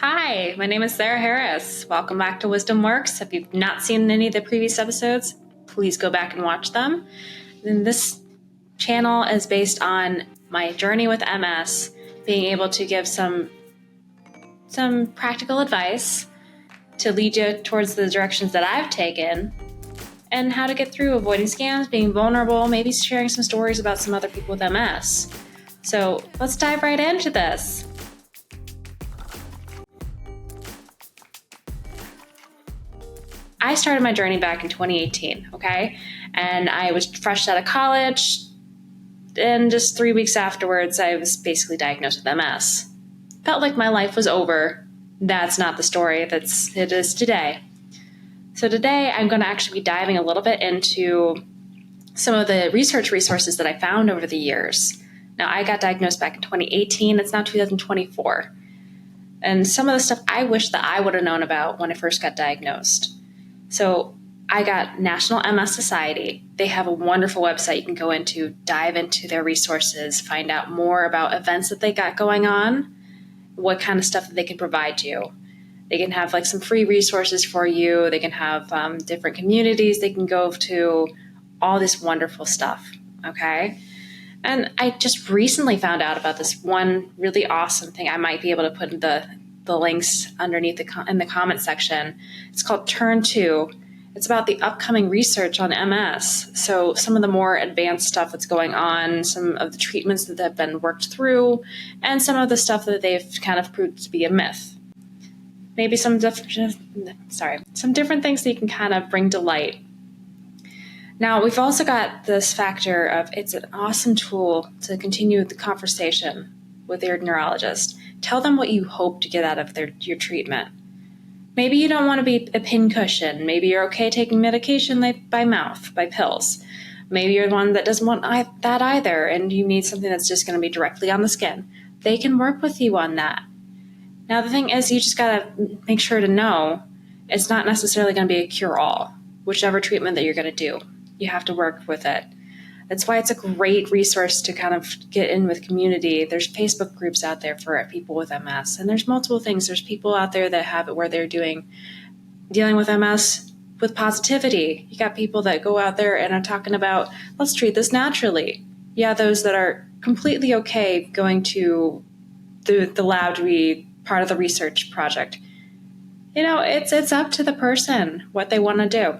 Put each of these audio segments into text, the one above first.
Hi, my name is Sarah Harris. Welcome back to Wisdom Works. If you've not seen any of the previous episodes, please go back and watch them. And this channel is based on my journey with MS, being able to give some practical advice to lead you towards the directions that I've taken and how to get through avoiding scams, being vulnerable, maybe sharing some stories about some other people with MS. So let's dive right into this. I started my journey back in 2018, okay? And I was fresh out of college, and just 3 weeks afterwards, I was basically diagnosed with MS. Felt like my life was over. That's not the story it is today. So today, I'm going to actually be diving a little bit into some of the research resources that I found over the years. Now, I got diagnosed back in 2018. It's now 2024. And some of the stuff I wish that I would have known about when I first got diagnosed. So I got National MS Society. They have a wonderful website you can go into, dive into their resources, find out more about events that they got going on, what kind of stuff that they can provide you. They can have like some free resources for you. They can have different communities they can go to, all this wonderful stuff, okay? And I just recently found out about this one really awesome thing. I might be able to put in the links underneath in the comment section. It's called Turnto. It's about the upcoming research on MS. So some of the more advanced stuff that's going on, some of the treatments that have been worked through, and some of the stuff that they've kind of proved to be a myth. Maybe some different things that you can kind of bring to light. Now, we've also got this factor of it's an awesome tool to continue the conversation with your neurologist. Tell them what you hope to get out of your treatment. Maybe you don't want to be a pincushion. Maybe you're okay taking medication by mouth, by pills. Maybe you're the one that doesn't want that either, and you need something that's just going to be directly on the skin. They can work with you on that. Now, the thing is, you just got to make sure to know it's not necessarily going to be a cure-all, whichever treatment that you're going to do. You have to work with it. That's why it's a great resource to kind of get in with community. There's Facebook groups out there for people with MS, and there's multiple things. There's people out there that have it where they're dealing with MS with positivity. You got people that go out there and are talking about, let's treat this naturally. Yeah, those that are completely okay going to the lab to be part of the research project. You know, it's up to the person what they want to do.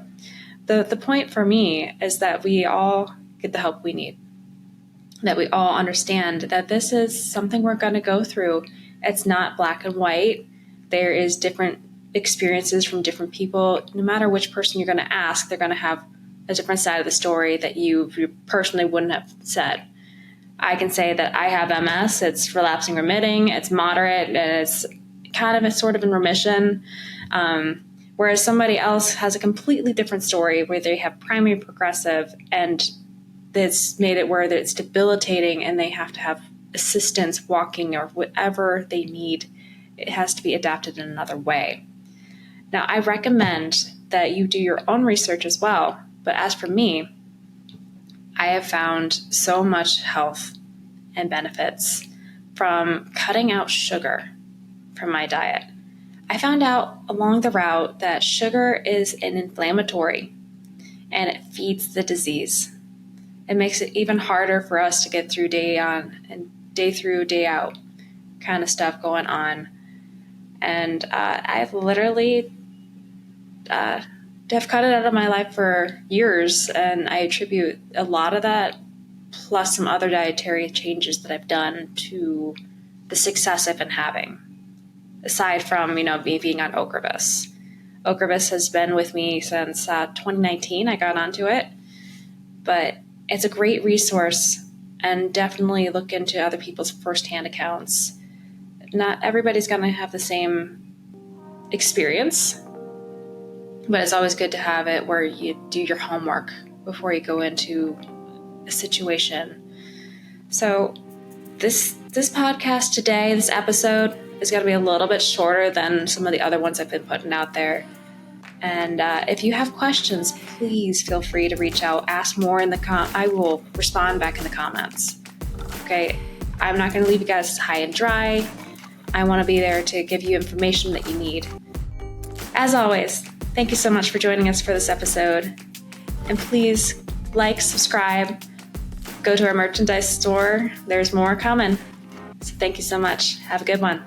The point for me is that we all get the help we need, that we all understand that this is something we're going to go through. It's not black and white. There is different experiences from different people. No matter which person you're going to ask, they're going to have a different side of the story that you personally wouldn't have said. I can say that I have MS. It's relapsing remitting. It's moderate. And it's kind of sort of in remission. Whereas somebody else has a completely different story where they have primary progressive and that's made it where it's debilitating and they have to have assistance walking or whatever they need. It has to be adapted in another way. Now, I recommend that you do your own research as well. But as for me, I have found so much health and benefits from cutting out sugar from my diet. I found out along the route that sugar is an inflammatory and it feeds the disease. It makes it even harder for us to get through day on and day through, day out kind of stuff going on. And I've literally have cut it out of my life for years, and I attribute a lot of that plus some other dietary changes that I've done to the success I've been having. Aside from, me being on Ocrevus. Ocrevus has been with me since 2019. I got onto it. But it's a great resource, and definitely look into other people's firsthand accounts. Not everybody's going to have the same experience, but it's always good to have it where you do your homework before you go into a situation. So this podcast today, this episode, is going to be a little bit shorter than some of the other ones I've been putting out there. And if you have questions, please feel free to reach out. Ask more in I will respond back in the comments. Okay, I'm not going to leave you guys high and dry. I want to be there to give you information that you need. As always, thank you so much for joining us for this episode. And please like, subscribe, go to our merchandise store. There's more coming. So thank you so much. Have a good one.